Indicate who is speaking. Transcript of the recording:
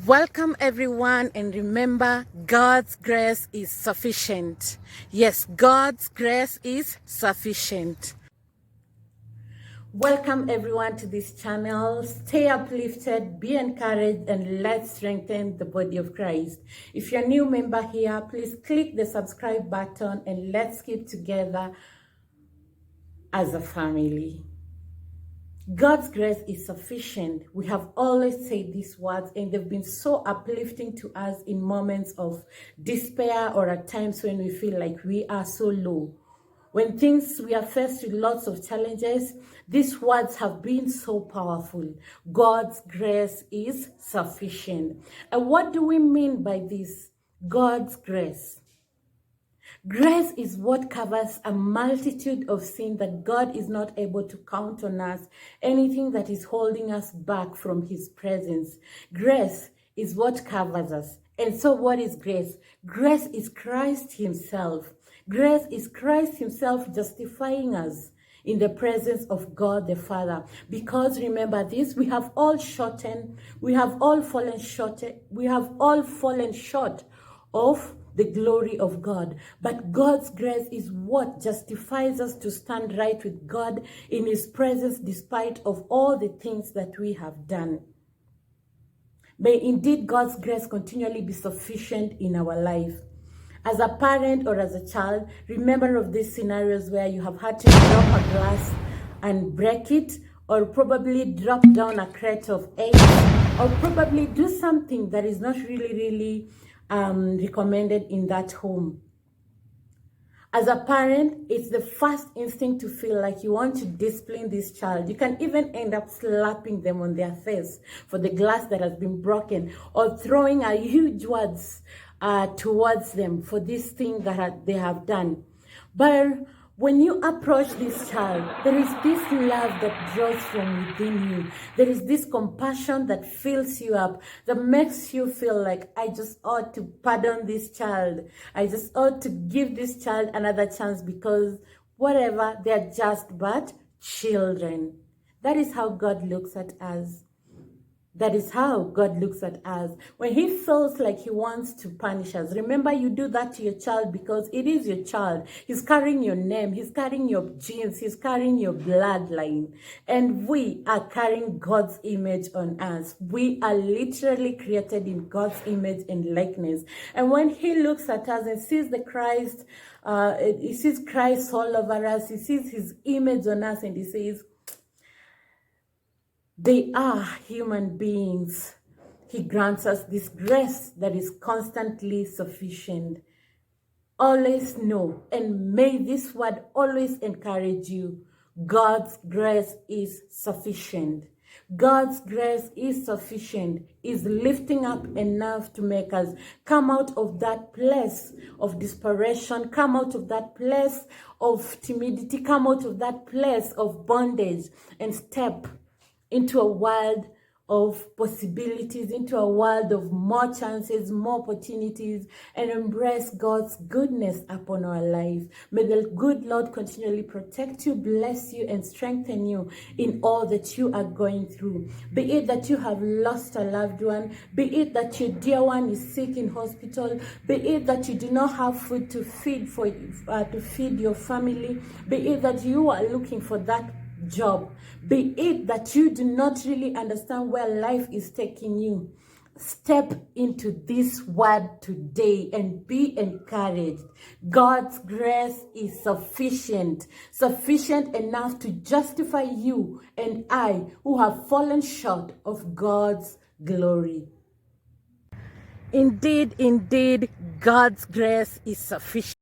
Speaker 1: Welcome everyone, and remember, God's grace is sufficient. Yes, God's grace is sufficient. Welcome everyone to this channel. Stay uplifted, be encouraged, and let's strengthen the body of Christ. If you're a new member here, please click the subscribe button and let's keep together as a family. God's grace is sufficient. We have always said these words, and they've been so uplifting to us in moments of despair or at times when we feel like we are so low. When we are faced with lots of challenges, these words have been so powerful. God's grace is sufficient. And what do we mean by this? God's grace. Grace is what covers a multitude of sin that God is not able to count on us, anything that is holding us back from his presence. Grace is what covers us. And so what is grace? Grace is Christ himself. Grace is Christ himself justifying us in the presence of God the Father. Because remember this, we have all fallen short of the glory of God. But God's grace is what justifies us to stand right with God in his presence despite of all the things that we have done. May indeed God's grace continually be sufficient in our life. As a parent or as a child, remember of these scenarios where you have had to drop a glass and break it, or probably drop down a crate of eggs, or probably do something that is not really recommended in that home. As a parent, it's the first instinct to feel like you want to discipline this child. You can even end up slapping them on their face for the glass that has been broken, or throwing a huge words towards them for this thing that they have done. But when you approach this child, there is this love that draws from within you. There is this compassion that fills you up, that makes you feel like, I just ought to pardon this child. I just ought to give this child another chance, because whatever, they're just but children. That is how God looks at us. That is how God looks at us. When he feels like he wants to punish us, remember, you do that to your child because it is your child. He's carrying your name. He's carrying your genes. He's carrying your bloodline. And we are carrying God's image on us. We are literally created in God's image and likeness. And when he looks at us and sees the Christ, he sees Christ all over us. He sees his image on us, and he says, they are human beings. He grants us this grace that is constantly sufficient. Always know, and may this word always encourage you, God's grace is sufficient. God's grace is sufficient, is lifting up enough to make us come out of that place of desperation, come out of that place of timidity, come out of that place of bondage, and step into a world of possibilities, into a world of more chances, more opportunities, and embrace God's goodness upon our life. May the good Lord continually protect you, bless you, and strengthen you in all that you are going through. Be it that you have lost a loved one, be it that your dear one is sick in hospital, be it that you do not have food to feed your family, be it that you are looking for that job, be it that you do not really understand where life is taking you. Step into this word today and be encouraged. God's grace is sufficient enough to justify you and I, who have fallen short of God's glory. Indeed, God's grace is sufficient.